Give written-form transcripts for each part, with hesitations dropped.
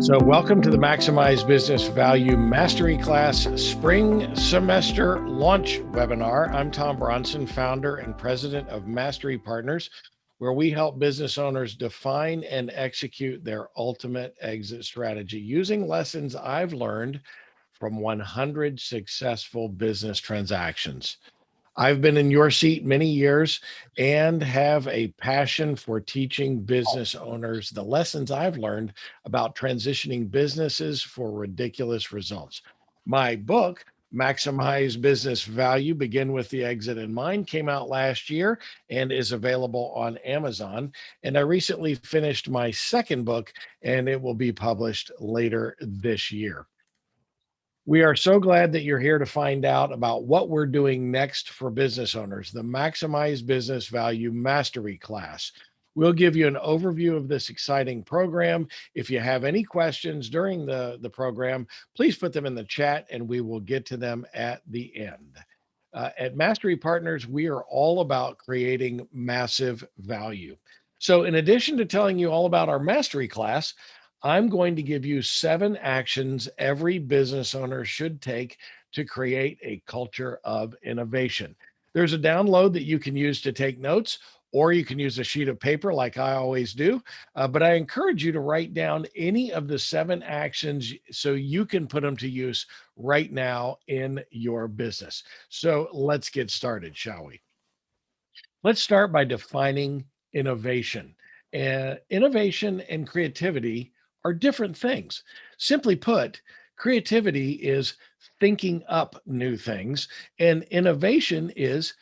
So, welcome to the Maximize Business Value MasterYclass Spring Semester Launch Webinar. I'm Tom Bronson, founder and president of Mastery Partners, where we help business owners define and execute their ultimate exit strategy using lessons I've learned from 100 successful business transactions. I've been in your seat many years and have a passion for teaching business owners the lessons I've learned about transitioning businesses for ridiculous results. My book, Maximize Business Value, Begin with the Exit in Mind, came out last year and is available on Amazon. And I recently finished my second book, and it will be published later this year. We are so glad that you're here to find out about what we're doing next for business owners, the Maximize Business Value Mastery Class. We'll give you an overview of this exciting program. If you have any questions during the program, please put them in the chat and we will get to them at the end. At Mastery Partners, we are all about creating massive value. So in addition to telling you all about our Mastery Class, I'm going to give you 7 actions every business owner should take to create a culture of innovation. There's a download that you can use to take notes, or you can use a sheet of paper like I always do. But I encourage you to write down any of the 7 actions so you can put them to use right now in your business. So let's get started, shall we? Let's start by defining innovation. Innovation and creativity are different things. Simply put, creativity is thinking up new things, and innovation is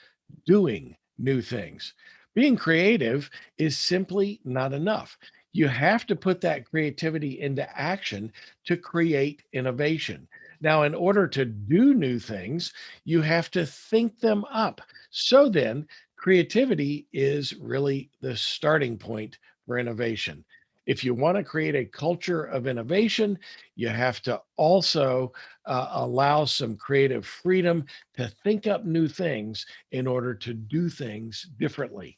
doing new things. Being creative is simply not enough. You have to put that creativity into action to create innovation. Now, in order to do new things, you have to think them up. So then, creativity is really the starting point for innovation. If you want to create a culture of innovation, you have to also allow some creative freedom to think up new things in order to do things differently.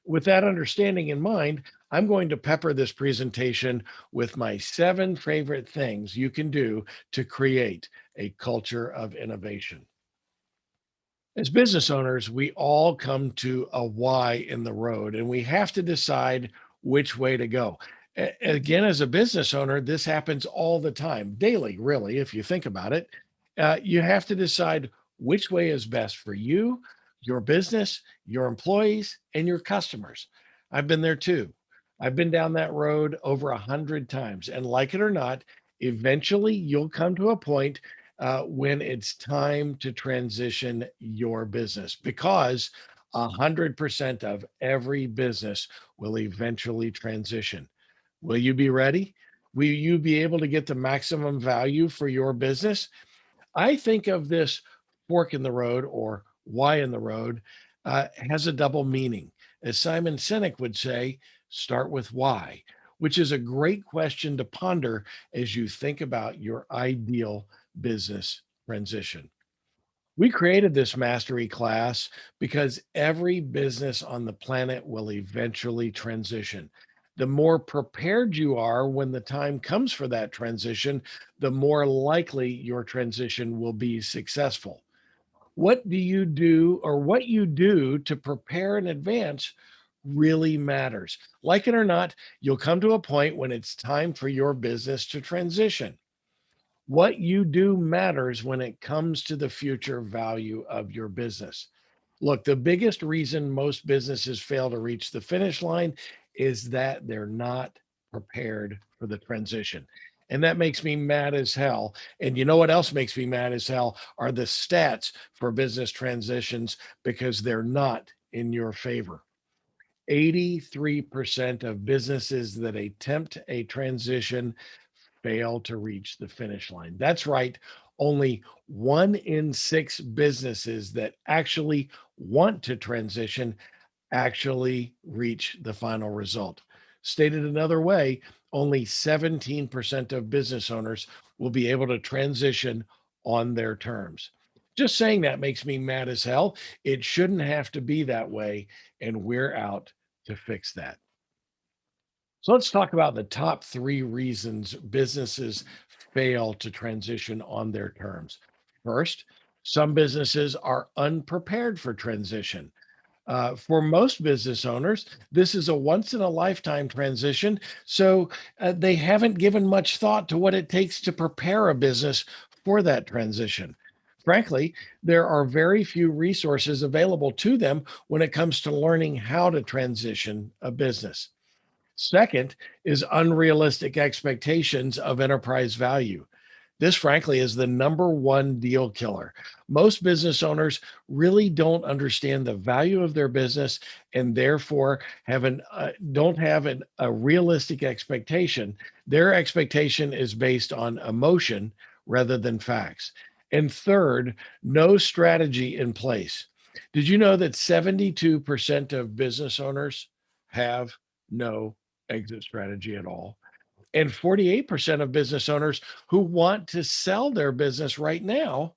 With that understanding in mind, I'm going to pepper this presentation with my 7 favorite things you can do to create a culture of innovation. As business owners, we all come to a why in the road, and we have to decide which way to go. Again, as a business owner, this happens all the time, daily, really, if you think about it. You have to decide which way is best for you, your business, your employees, and your customers. I've been there too. I've been down that road over 100 times, and like it or not, eventually you'll come to a point when it's time to transition your business, because 100% of every business will eventually transition. Will you be ready? Will you be able to get the maximum value for your business? I think of this fork in the road, or why in the road, has a double meaning. As Simon Sinek would say, start with why, which is a great question to ponder as you think about your ideal business transition. We created this mastery class because every business on the planet will eventually transition. The more prepared you are when the time comes for that transition, the more likely your transition will be successful. What do you do, or what you do to prepare in advance, really matters. Like it or not, you'll come to a point when it's time for your business to transition. What you do matters when it comes to the future value of your business. Look, the biggest reason most businesses fail to reach the finish line is that they're not prepared for the transition. And that makes me mad as hell. And you know what else makes me mad as hell are the stats for business transitions, because they're not in your favor. 83% of businesses that attempt a transition fail to reach the finish line. That's right. Only 1 in 6 businesses that actually want to transition actually reach the final result. Stated another way, only 17% of business owners will be able to transition on their terms. Just saying that makes me mad as hell. It shouldn't have to be that way, and we're out to fix that. So let's talk about the top three reasons businesses fail to transition on their terms. First, some businesses are unprepared for transition. For most business owners, this is a once in a lifetime transition. So they haven't given much thought to what it takes to prepare a business for that transition. Frankly, there are very few resources available to them when it comes to learning how to transition a business. Second is unrealistic expectations of enterprise value. This, frankly, is the number one deal killer. Most business owners really don't understand the value of their business and therefore don't have a realistic expectation. Their expectation is based on emotion rather than facts. And third, no strategy in place. Did you know that 72% of business owners have no exit strategy at all? And 48% of business owners who want to sell their business right now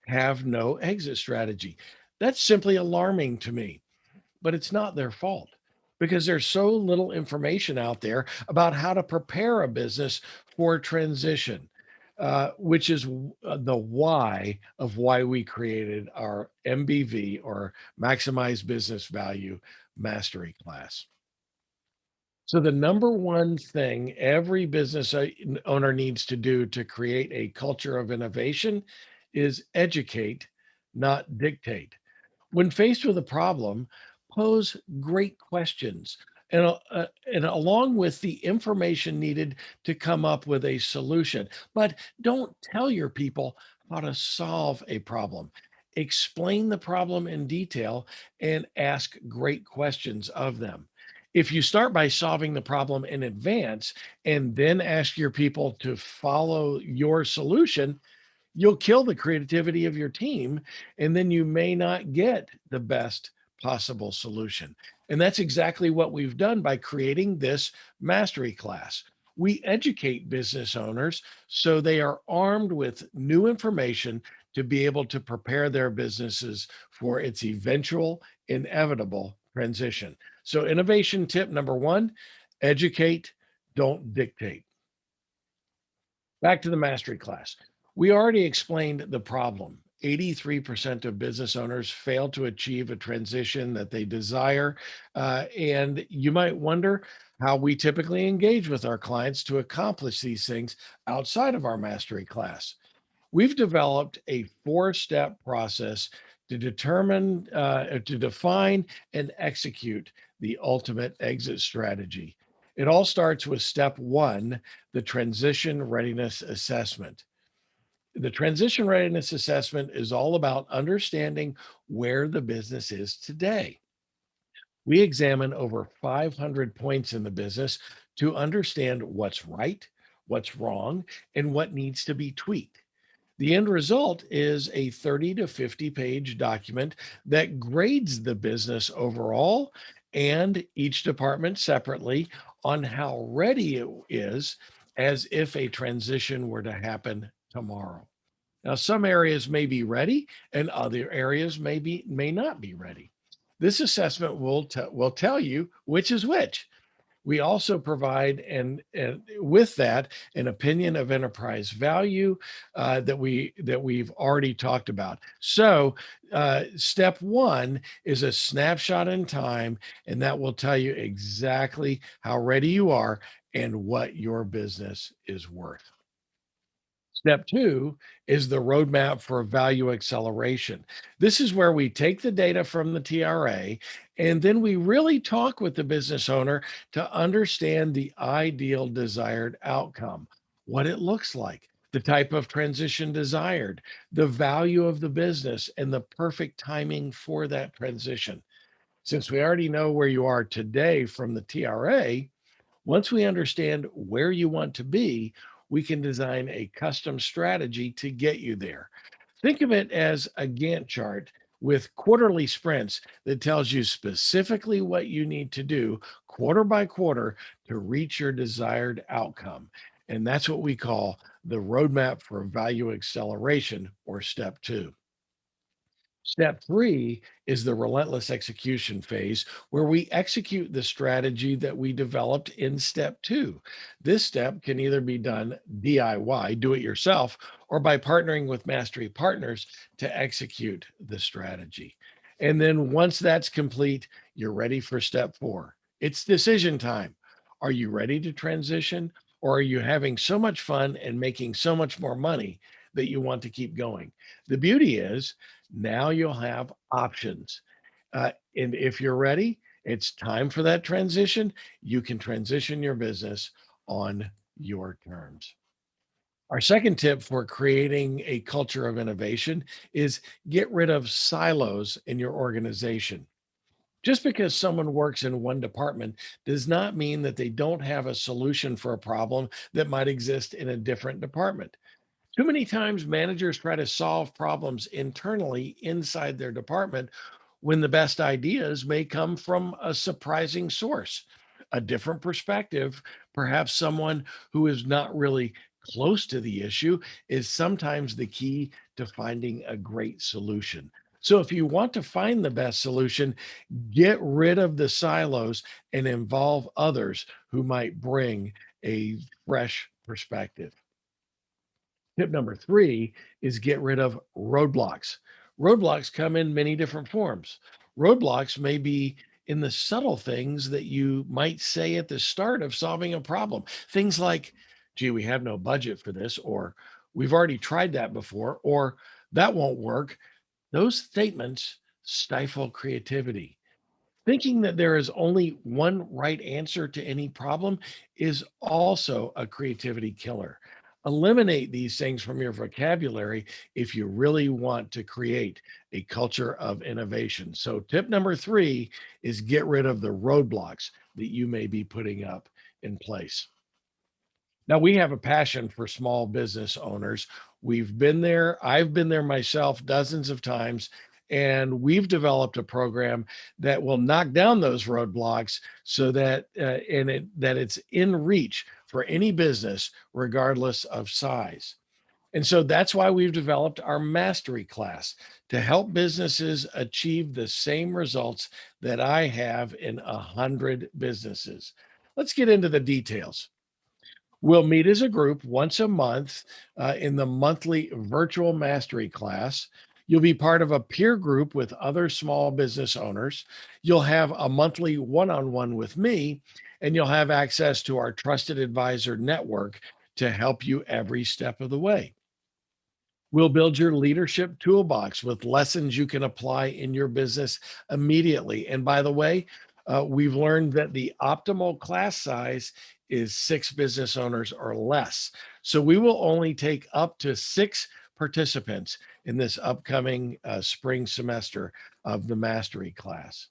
have no exit strategy. That's simply alarming to me, but it's not their fault because there's so little information out there about how to prepare a business for transition, which is the why of why we created our MBV or Maximize Business Value Mastery class. So the number one thing every business owner needs to do to create a culture of innovation is educate, not dictate. When faced with a problem, pose great questions and along with the information needed to come up with a solution. But don't tell your people how to solve a problem. Explain the problem in detail and ask great questions of them. If you start by solving the problem in advance and then ask your people to follow your solution, you'll kill the creativity of your team, and then you may not get the best possible solution. And that's exactly what we've done by creating this mastery class. We educate business owners so they are armed with new information to be able to prepare their businesses for its eventual, inevitable transition. So, innovation tip number one: educate, don't dictate. Back to the mastery class. We already explained the problem. 83% of business owners fail to achieve a transition that they desire. And you might wonder how we typically engage with our clients to accomplish these things outside of our mastery class. We've developed a four-step process to define and execute the ultimate exit strategy. It all starts with step one, the transition readiness assessment. The transition readiness assessment is all about understanding where the business is today. We examine over 500 points in the business to understand what's right, what's wrong, and what needs to be tweaked. The end result is a 30 to 50 page document that grades the business overall and each department separately on how ready it is as if a transition were to happen tomorrow. Now, some areas may be ready and other areas may not be ready. This assessment will tell you which is which. We also provide and with that an opinion of enterprise value that we've already talked about. So step one is a snapshot in time, and that will tell you exactly how ready you are and what your business is worth. Step two is the roadmap for value acceleration. This is where we take the data from the TRA and then we really talk with the business owner to understand the ideal desired outcome, what it looks like, the type of transition desired, the value of the business, and the perfect timing for that transition. Since we already know where you are today from the TRA, once we understand where you want to be, we can design a custom strategy to get you there. Think of it as a Gantt chart with quarterly sprints that tells you specifically what you need to do quarter by quarter to reach your desired outcome. And that's what we call the roadmap for value acceleration, or step two. Step three is the relentless execution phase, where we execute the strategy that we developed in step two. This step can either be done DIY, do it yourself, or by partnering with mastery partners to execute the strategy. And then once that's complete, you're ready for step four. It's decision time. Are you ready to transition, or are you having so much fun and making so much more money that you want to keep going? The beauty is, now you'll have options. And if you're ready, it's time for that transition. You can transition your business on your terms. Our second tip for creating a culture of innovation is get rid of silos in your organization. Just because someone works in one department does not mean that they don't have a solution for a problem that might exist in a different department. Too many times, managers try to solve problems internally inside their department when the best ideas may come from a surprising source, a different perspective. Perhaps someone who is not really close to the issue is sometimes the key to finding a great solution. So, if you want to find the best solution, get rid of the silos and involve others who might bring a fresh perspective. Tip number three is get rid of roadblocks. Roadblocks come in many different forms. Roadblocks may be in the subtle things that you might say at the start of solving a problem. Things like, gee, we have no budget for this, or we've already tried that before, or that won't work. Those statements stifle creativity. Thinking that there is only one right answer to any problem is also a creativity killer. Eliminate these things from your vocabulary if you really want to create a culture of innovation. So, tip number three is get rid of the roadblocks that you may be putting up in place. Now, we have a passion for small business owners. We've been there. I've been there myself dozens of times. And we've developed a program that will knock down those roadblocks so that it's in reach for any business, regardless of size. And so that's why we've developed our mastery class to help businesses achieve the same results that I have in 100 businesses. Let's get into the details. We'll meet as a group once a month in the monthly virtual mastery class. You'll be part of a peer group with other small business owners. You'll have a monthly one on one with me, and you'll have access to our trusted advisor network to help you every step of the way. We'll build your leadership toolbox with lessons you can apply in your business immediately. And by the way, we've learned that the optimal class size is 6 business owners or less. So we will only take up to 6 participants in this upcoming spring semester of the mastery class.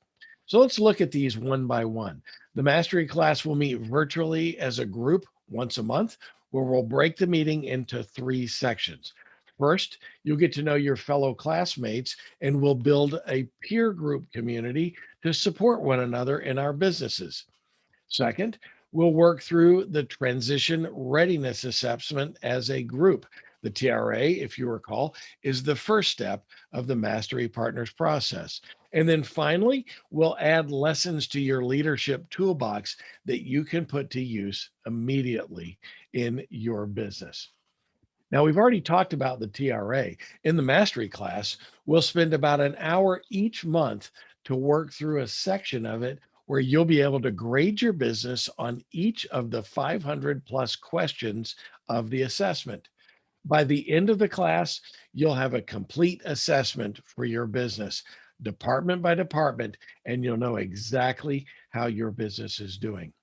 So let's look at these one by one. The mastery class will meet virtually as a group once a month, where we'll break the meeting into 3 sections. First, you'll get to know your fellow classmates, and we'll build a peer group community to support one another in our businesses. Second, we'll work through the transition readiness assessment as a group. The TRA, if you recall, is the first step of the Mastery Partners process. And then finally, we'll add lessons to your leadership toolbox that you can put to use immediately in your business. Now, we've already talked about the TRA. In the mastery class, we'll spend about an hour each month to work through a section of it where you'll be able to grade your business on each of the 500 plus questions of the assessment. By the end of the class, you'll have a complete assessment for your business, department by department, and you'll know exactly how your business is doing.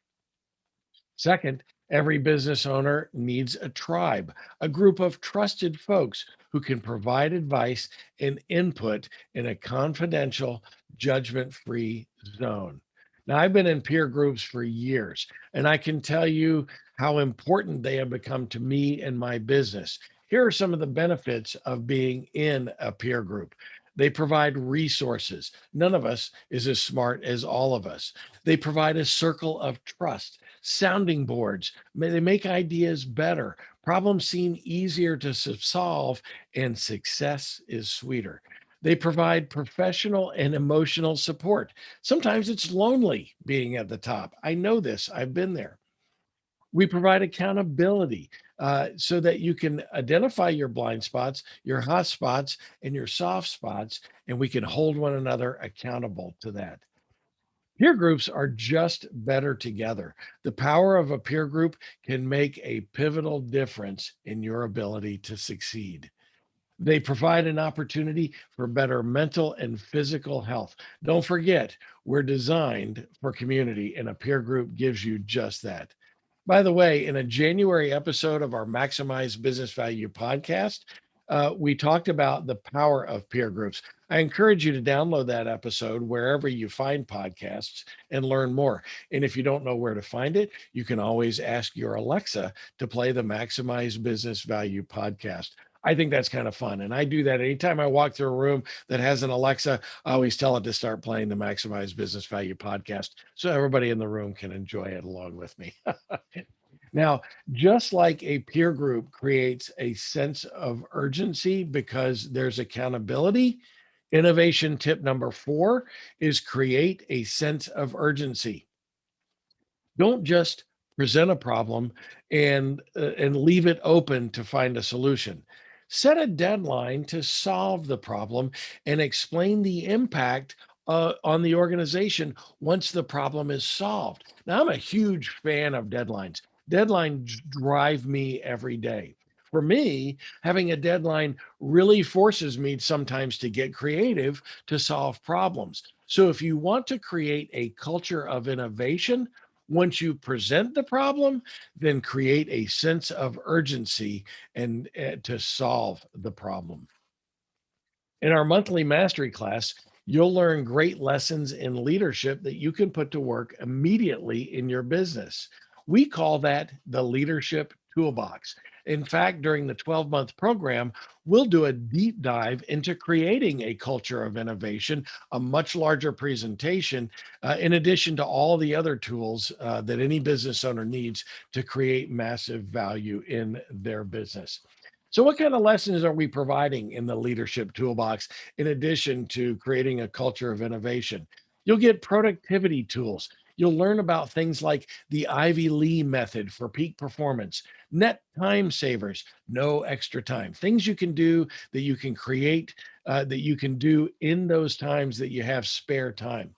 Second, every business owner needs a tribe, a group of trusted folks who can provide advice and input in a confidential, judgment free zone. Now, I've been in peer groups for years, and I can tell you how important they have become to me and my business. Here are some of the benefits of being in a peer group. They provide resources. None of us is as smart as all of us. They provide a circle of trust, sounding boards. They make ideas better. Problems seem easier to solve, and success is sweeter. They provide professional and emotional support. Sometimes it's lonely being at the top. I know this, I've been there. We provide accountability so that you can identify your blind spots, your hot spots, and your soft spots, and we can hold one another accountable to that. Peer groups are just better together. The power of a peer group can make a pivotal difference in your ability to succeed. They provide an opportunity for better mental and physical health. Don't forget, we're designed for community, and a peer group gives you just that. By the way, in a January episode of our Maximize Business Value podcast, we talked about the power of peer groups. I encourage you to download that episode wherever you find podcasts and learn more. And if you don't know where to find it, you can always ask your Alexa to play the Maximize Business Value podcast. I think that's kind of fun. And I do that anytime I walk through a room that has an Alexa, I always tell it to start playing the Maximize Business Value podcast so everybody in the room can enjoy it along with me. Now, just like a peer group creates a sense of urgency because there's accountability, innovation tip number 4 is create a sense of urgency. Don't just present a problem and leave it open to find a solution. Set a deadline to solve the problem and explain the impact on the organization once the problem is solved. Now, I'm a huge fan of deadlines. Deadlines drive me every day. For me, having a deadline really forces me sometimes to get creative to solve problems. So, if you want to create a culture of innovation, once you present the problem, then create a sense of urgency and to solve the problem. In our monthly mastery class, you'll learn great lessons in leadership that you can put to work immediately in your business. We call that the Leadership Toolbox. In fact, during the 12-month program, we'll do a deep dive into creating a culture of innovation, a much larger presentation, in addition to all the other tools that any business owner needs to create massive value in their business. So, what kind of lessons are we providing in the Leadership Toolbox in addition to creating a culture of innovation? You'll get productivity tools. You'll learn about things like the Ivy Lee method for peak performance, net time savers, no extra time, things you can do that you can create, that you can do in those times that you have spare time.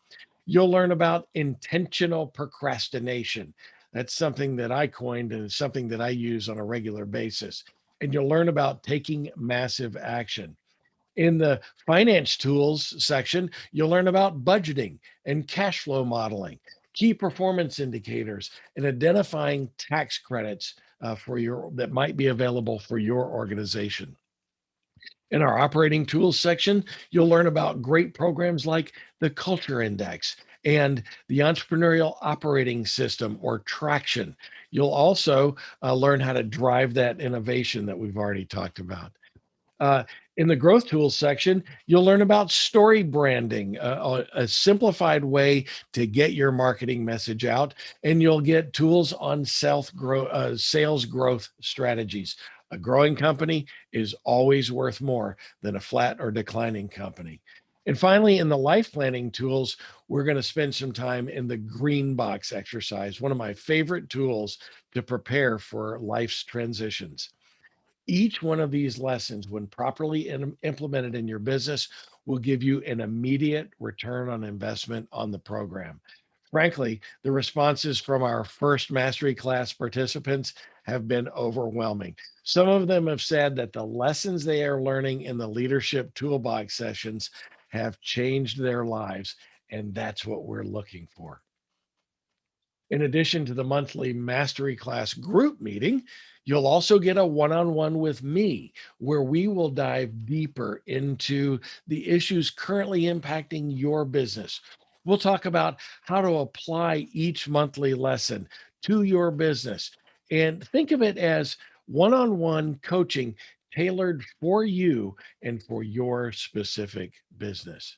You'll learn about intentional procrastination. That's something that I coined and it's something that I use on a regular basis. And you'll learn about taking massive action. In the finance tools section, you'll learn about budgeting and cash flow modeling, key performance indicators, and identifying tax credits for your that might be available for your organization. In our operating tools section, you'll learn about great programs like the Culture Index and the Entrepreneurial Operating System or Traction. You'll also learn how to drive that innovation that we've already talked about. Uh, in the growth tools section, you'll learn about story branding, a simplified way to get your marketing message out, and you'll get tools on sales growth strategies. A growing company is always worth more than a flat or declining company. And finally, in the life planning tools, we're going to spend some time in the green box exercise, one of my favorite tools to prepare for life's transitions. Each one of these lessons, when properly implemented in your business, will give you an immediate return on investment on the program. Frankly, the responses from our first mastery class participants have been overwhelming. Some of them have said that the lessons they are learning in the leadership toolbox sessions have changed their lives, and that's what we're looking for. In addition to the monthly mastery class group meeting, you'll also get a one-on-one with me where we will dive deeper into the issues currently impacting your business. We'll talk about how to apply each monthly lesson to your business and think of it as one-on-one coaching tailored for you and for your specific business.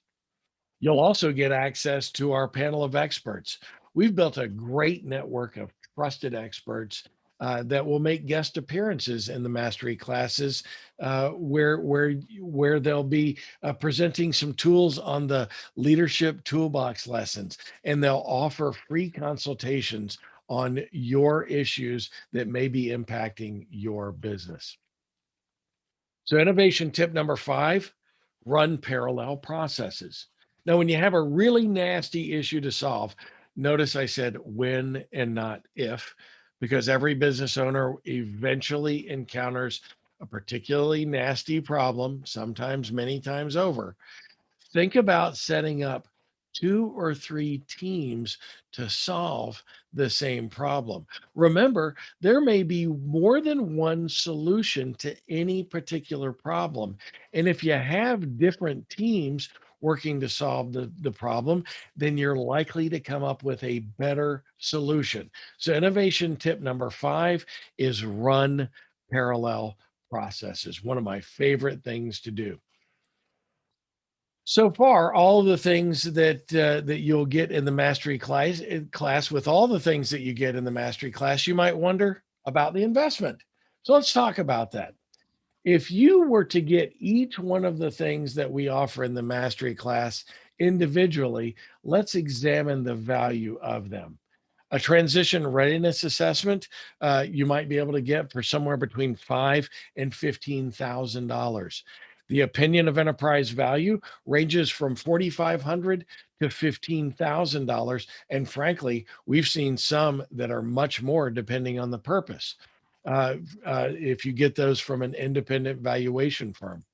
You'll also get access to our panel of experts. We've built a great network of trusted experts that will make guest appearances in the mastery classes, where they'll be presenting some tools on the Leadership Toolbox lessons, and they'll offer free consultations on your issues that may be impacting your business. So, innovation tip number 5, run parallel processes. Now, when you have a really nasty issue to solve, notice I said when and not if, because every business owner eventually encounters a particularly nasty problem, sometimes many times over. Think about setting up 2 or 3 teams to solve the same problem. Remember, there may be more than one solution to any particular problem. And if you have different teams working to solve the problem, then you're likely to come up with a better solution. So, innovation tip number 5 is run parallel processes. One of my favorite things to do. So far, all of the things that you'll get in the mastery class, with all the things that you get in the mastery class, you might wonder about the investment. So let's talk about that. If you were to get each one of the things that we offer in the mastery class individually, let's examine the value of them. A transition readiness assessment, you might be able to get for somewhere between $5,000 and $15,000. The opinion of enterprise value ranges from $4,500 to $15,000, and frankly, we've seen some that are much more depending on the purpose. If you get those from an independent valuation firm.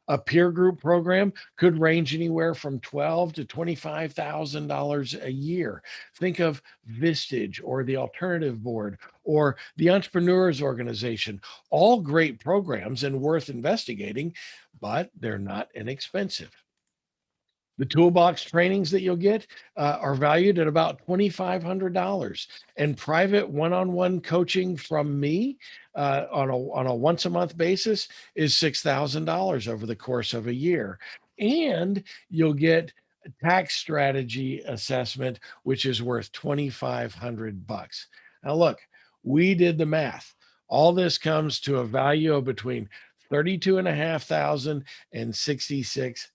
A peer group program could range anywhere from $12,000 to $25,000 a year. Think of Vistage or the Alternative Board or the Entrepreneurs Organization. All great programs and worth investigating, but they're not inexpensive. The toolbox trainings that you'll get are valued at about $2,500, and private one-on-one coaching from me on a once a month basis is $6,000 over the course of a year. And you'll get a tax strategy assessment, which is worth $2,500. Now, look, we did the math. All this comes to a value of between 32 and a half thousand and 66,000.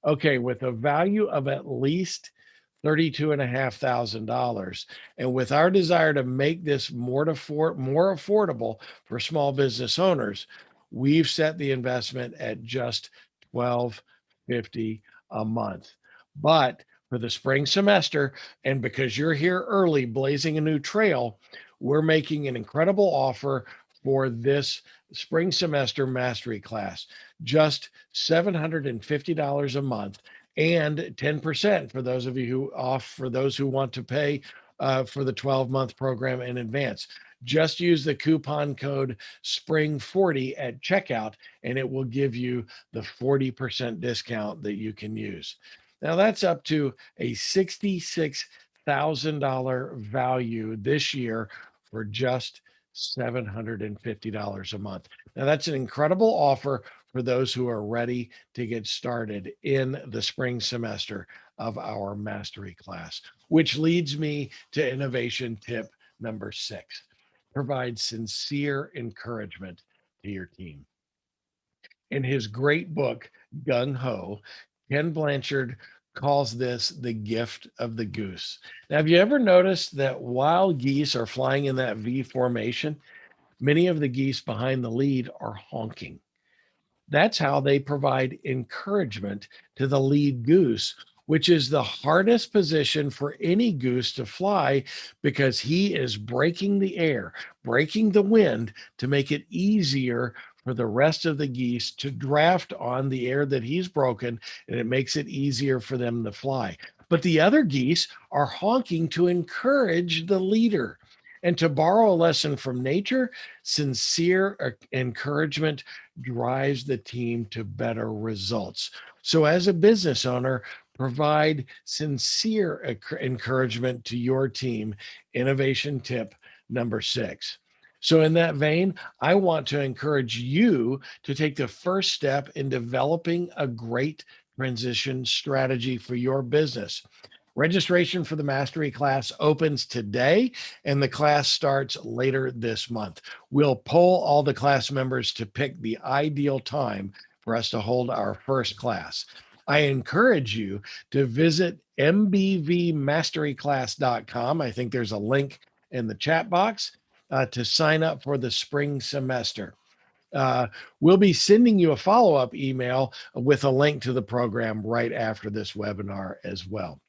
Okay, with a value of at least 32 and a half thousand dollars, and with our desire to make this more affordable for small business owners, we've set the investment at just 1250 a month. But for the spring semester, and because you're here early blazing a new trail, we're making an incredible offer for this spring semester mastery class, just $750 a month, and 10% for those of you for those who want to pay for the 12-month program in advance. Just use the coupon code SPRING40 at checkout, and it will give you the 40% discount that you can use. Now that's up to a $66,000 value this year for just $750 a month. Now, that's an incredible offer for those who are ready to get started in the spring semester of our mastery class, which leads me to innovation tip number 6. Provide sincere encouragement to your team. In his great book, Gung Ho, Ken Blanchard calls this the gift of the goose. Now, have you ever noticed that while geese are flying in that V formation, many of the geese behind the lead are honking? That's how they provide encouragement to the lead goose, which is the hardest position for any goose to fly because he is breaking the air, breaking the wind to make it easier for the rest of the geese to draft on the air that he's broken, and it makes it easier for them to fly. But the other geese are honking to encourage the leader. And to borrow a lesson from nature, sincere encouragement drives the team to better results. So, as a business owner, provide sincere encouragement to your team. Innovation tip number 6. So, in that vein, I want to encourage you to take the first step in developing a great transition strategy for your business. Registration for the mastery class opens today, and the class starts later this month. We'll poll all the class members to pick the ideal time for us to hold our first class. I encourage you to visit mbvmasteryclass.com. I think there's a link in the chat box to sign up for the spring semester. Uh, we'll be sending you a follow-up email with a link to the program right after this webinar as well.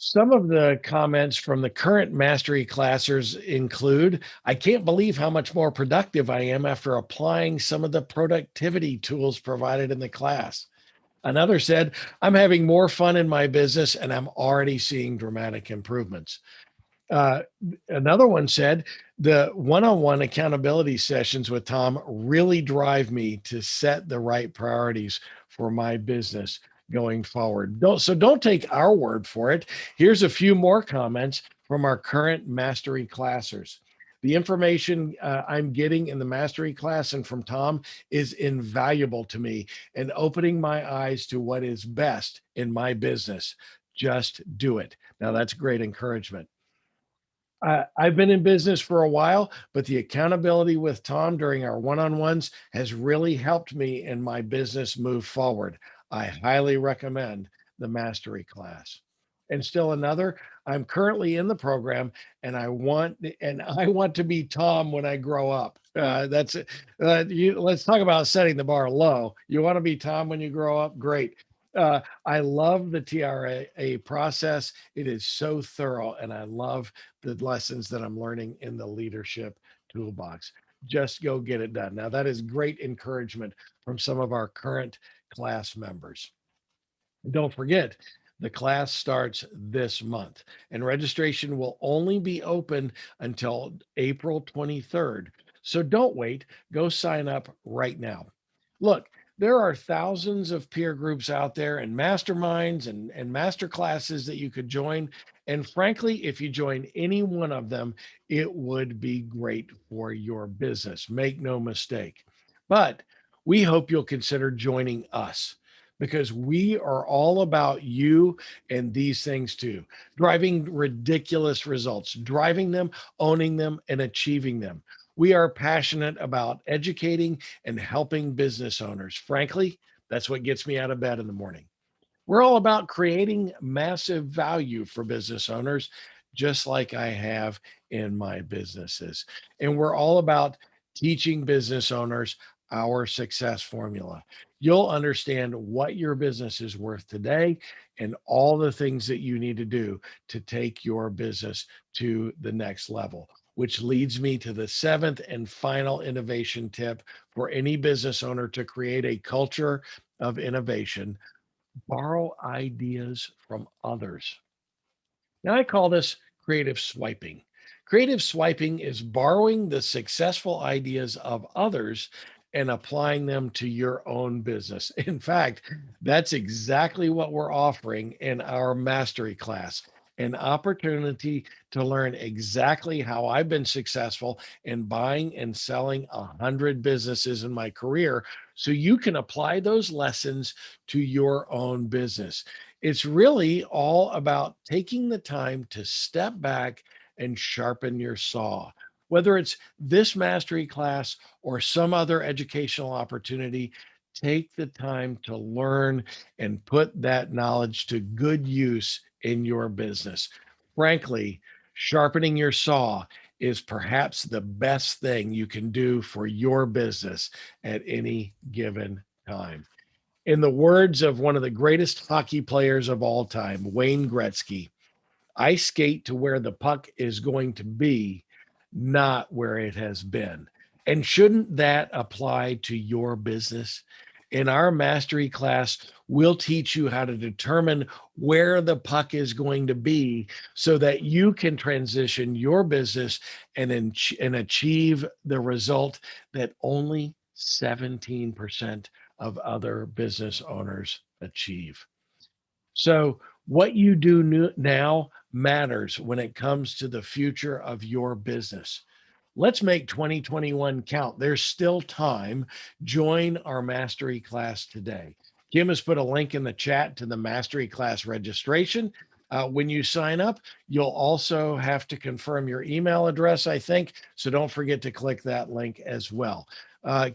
Some of the comments from the current mastery classers include, I can't believe how much more productive I am after applying some of the productivity tools provided in the class. Another said, I'm having more fun in my business and I'm already seeing dramatic improvements. Uh, Another one said, the one-on-one accountability sessions with Tom really drive me to set the right priorities for my business going forward. Don't take our word for it. Here's a few more comments from our current mastery classers. The information I'm getting in the mastery class and from Tom is invaluable to me and opening my eyes to what is best in my business. Just do it. Now, that's great encouragement. I've been in business for a while, but the accountability with Tom during our one-on-ones has really helped me in my business move forward. I highly recommend the mastery class. And still another, I'm currently in the program and I want to be Tom when I grow up. Let's talk about setting the bar low. You want to be Tom when you grow up? Great. I love the TRA process. It is so thorough, and I love the lessons that I'm learning in the Leadership Toolbox. Just go get it done. Now, that is great encouragement from some of our current class members. Don't forget, the class starts this month, and registration will only be open until April 23rd. So don't wait. Go sign up right now. Look, there are thousands of peer groups out there and masterminds and master classes that you could join. And frankly, if you join any one of them, it would be great for your business. Make no mistake. But we hope you'll consider joining us because we are all about you and these things too. Driving ridiculous results, driving them, owning them, and achieving them. We are passionate about educating and helping business owners. Frankly, that's what gets me out of bed in the morning. We're all about creating massive value for business owners, just like I have in my businesses. And we're all about teaching business owners our success formula. You'll understand what your business is worth today and all the things that you need to do to take your business to the next level, which leads me to the seventh and final innovation tip for any business owner to create a culture of innovation. Borrow ideas from others. Now, I call this creative swiping. Creative swiping is borrowing the successful ideas of others and applying them to your own business. In fact, that's exactly what we're offering in our mastery class, an opportunity to learn exactly how I've been successful in buying and selling 100 businesses in my career so you can apply those lessons to your own business. It's really all about taking the time to step back and sharpen your saw. Whether it's this mastery class or some other educational opportunity, take the time to learn and put that knowledge to good use in your business. Frankly, sharpening your saw is perhaps the best thing you can do for your business at any given time. In the words of one of the greatest hockey players of all time, Wayne Gretzky, I skate to where the puck is going to be, not where it has been. And shouldn't that apply to your business? In our mastery class, we'll teach you how to determine where the puck is going to be so that you can transition your business and achieve the result that only 17% of other business owners achieve. So, what you do now matters when it comes to the future of your business. Let's make 2021 count. There's still time. Join our mastery class today. Kim has put a link in the chat to the Mastery Class registration. When you sign up, you'll also have to confirm your email address, I think. So don't forget to click that link as well.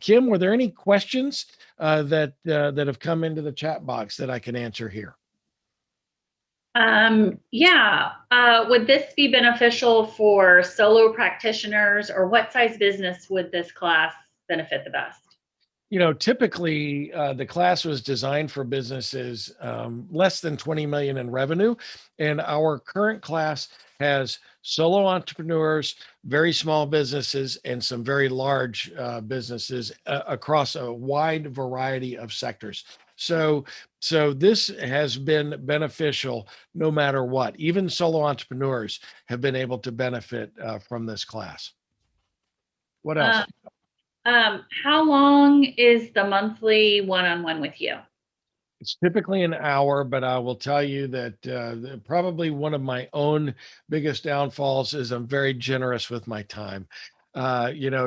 Kim, were there any questions that have come into the chat box that I can answer here? Yeah. Would this be beneficial for solo practitioners, or what size business would this class benefit the best? Typically the class was designed for businesses less than 20 million in revenue. And our current class has solo entrepreneurs, very small businesses, and some very large businesses across a wide variety of sectors. So this has been beneficial no matter what. Even solo entrepreneurs have been able to benefit from this class. What else? How long is the monthly one-on-one with you? It's typically an hour, but I will tell you that probably one of my own biggest downfalls is I'm very generous with my time.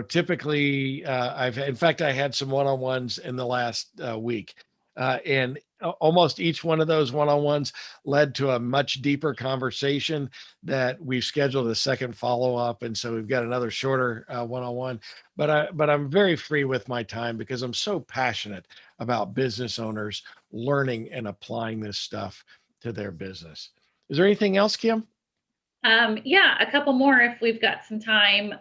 Typically, in fact, I had some one-on-ones in the last week, and almost each one of those one-on-ones led to a much deeper conversation that we've scheduled a second follow-up, and so we've got another shorter one-on-one. But I'm very free with my time because I'm so passionate about business owners learning and applying this stuff to their business. Is there anything else, Kim? Yeah, a couple more if we've got some time.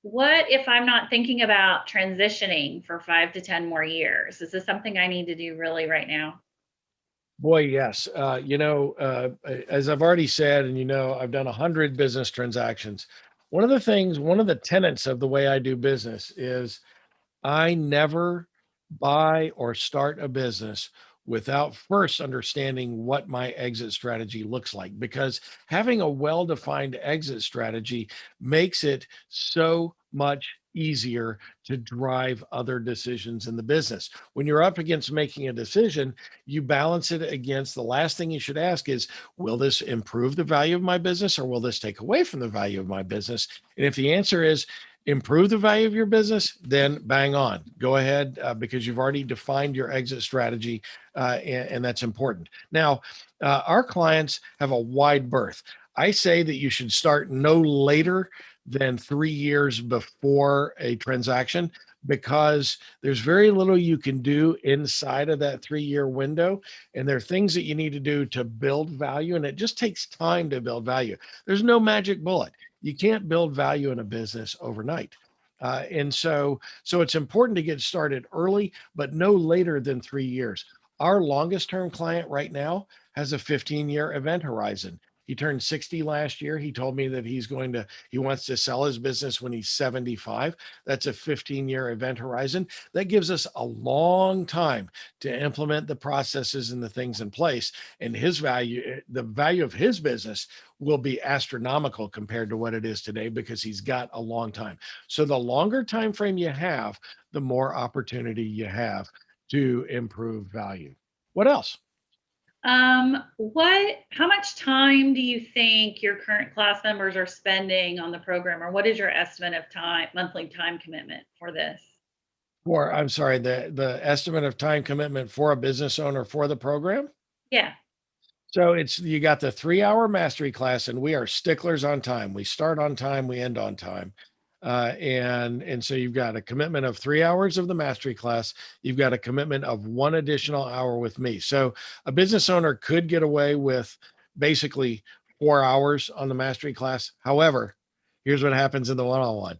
What if I'm not thinking about transitioning for 5 to 10 more years? Is this something I need to do really right now? Boy, yes. As I've already said, and I've done 100 business transactions. One of the tenets of the way I do business is I never buy or start a business without first understanding what my exit strategy looks like, because having a well-defined exit strategy makes it so much easier to drive other decisions in the business. When you're up against making a decision, you balance it against the last thing you should ask is, will this improve the value of my business or will this take away from the value of my business? And if the answer is improve the value of your business, then bang on, go ahead, because you've already defined your exit strategy, and that's important. Now, our clients have a wide berth. I say that you should start no later than 3 years before a transaction, because there's very little you can do inside of that 3-year window. And there are things that you need to do to build value. And it just takes time to build value. There's no magic bullet. You can't build value in a business overnight. And so it's important to get started early, but no later than 3 years. Our longest term client right now has a 15-year event horizon. He turned 60 last year. He told me that he wants to sell his business when he's 75. That's a 15-year event horizon. That gives us a long time to implement the processes and the things in place. And the value of his business will be astronomical compared to what it is today, because he's got a long time. So the longer time frame you have, the more opportunity you have to improve value. What else? How much time do you think your current class members are spending on the program, or what is your estimate of monthly time commitment for this? I'm sorry, the estimate of time commitment for a business owner for the program? Yeah. So you got the 3-hour mastery class, and we are sticklers on time. We start on time, we end on time. And so you've got a commitment of 3 hours of the mastery class. You've got a commitment of 1 additional hour with me. So a business owner could get away with basically 4 hours on the mastery class. However, here's what happens in the one-on-one.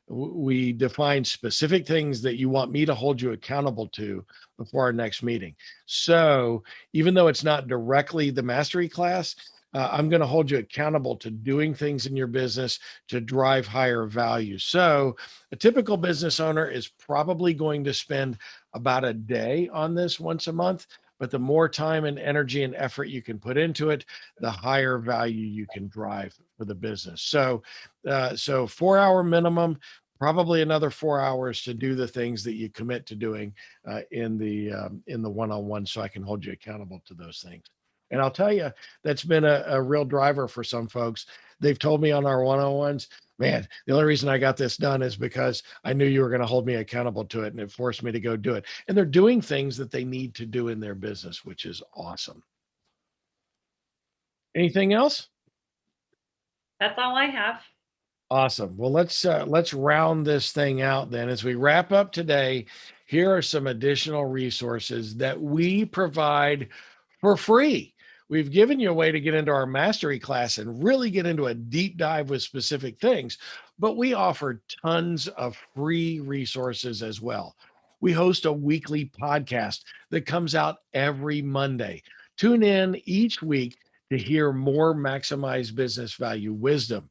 We define specific things that you want me to hold you accountable to before our next meeting. So even though it's not directly the mastery class, I'm going to hold you accountable to doing things in your business to drive higher value. So a typical business owner is probably going to spend about a day on this once a month. But the more time and energy and effort you can put into it, the higher value you can drive for the business. So 4-hour minimum, probably another 4 hours to do the things that you commit to doing in the one-on-one, so I can hold you accountable to those things. And I'll tell you, that's been a real driver for some folks. They've told me on our one-on-ones, Man, the only reason I got this done is because I knew you were going to hold me accountable to it, and it forced me to go do it. And they're doing things that they need to do in their business, which is awesome. Anything else? That's all I have. Awesome. Well, let's round this thing out then. As we wrap up today, here are some additional resources that we provide for free. We've given you a way to get into our mastery class and really get into a deep dive with specific things, but we offer tons of free resources as well. We host a weekly podcast that comes out every Monday. Tune in each week to hear more maximize business value wisdom.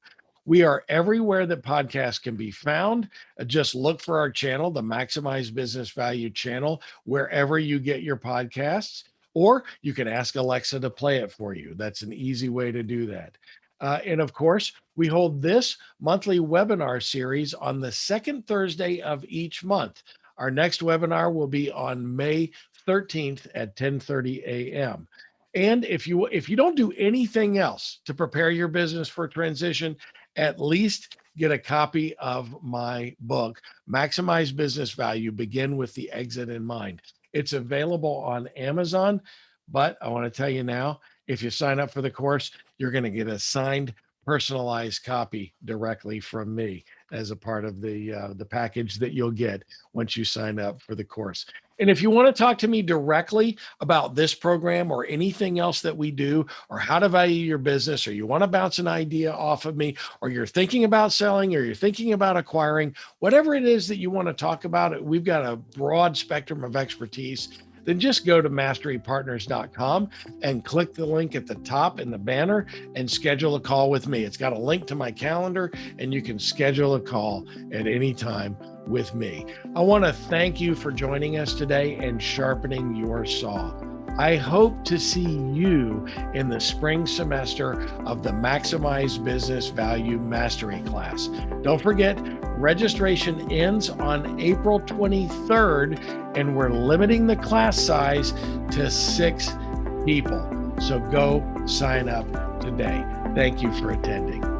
We are everywhere that podcasts can be found. Just look for our channel, the Maximize Business Value channel, wherever you get your podcasts, or you can ask Alexa to play it for you. That's an easy way to do that. And of course, we hold this monthly webinar series on the second Thursday of each month. Our next webinar will be on May 13th at 10:30 a.m. And if you don't do anything else to prepare your business for transition, at least get a copy of my book, Maximize Business Value, Begin with the Exit in Mind. It's available on Amazon, but I want to tell you now, if you sign up for the course, you're going to get a signed, personalized copy directly from me as a part of the package that you'll get once you sign up for the course. And if you want to talk to me directly about this program or anything else that we do, or how to value your business, or you want to bounce an idea off of me, or you're thinking about selling, or you're thinking about acquiring, whatever it is that you want to talk about, we've got a broad spectrum of expertise. Then just go to MasteryPartners.com and click the link at the top in the banner and schedule a call with me. It's got a link to my calendar, and you can schedule a call at any time with me. I want to thank you for joining us today and sharpening your saw. I hope to see you in the spring semester of the Maximize Business Value Mastery class. Don't forget, registration ends on April 23rd, and we're limiting the class size to 6 people. So go sign up today. Thank you for attending.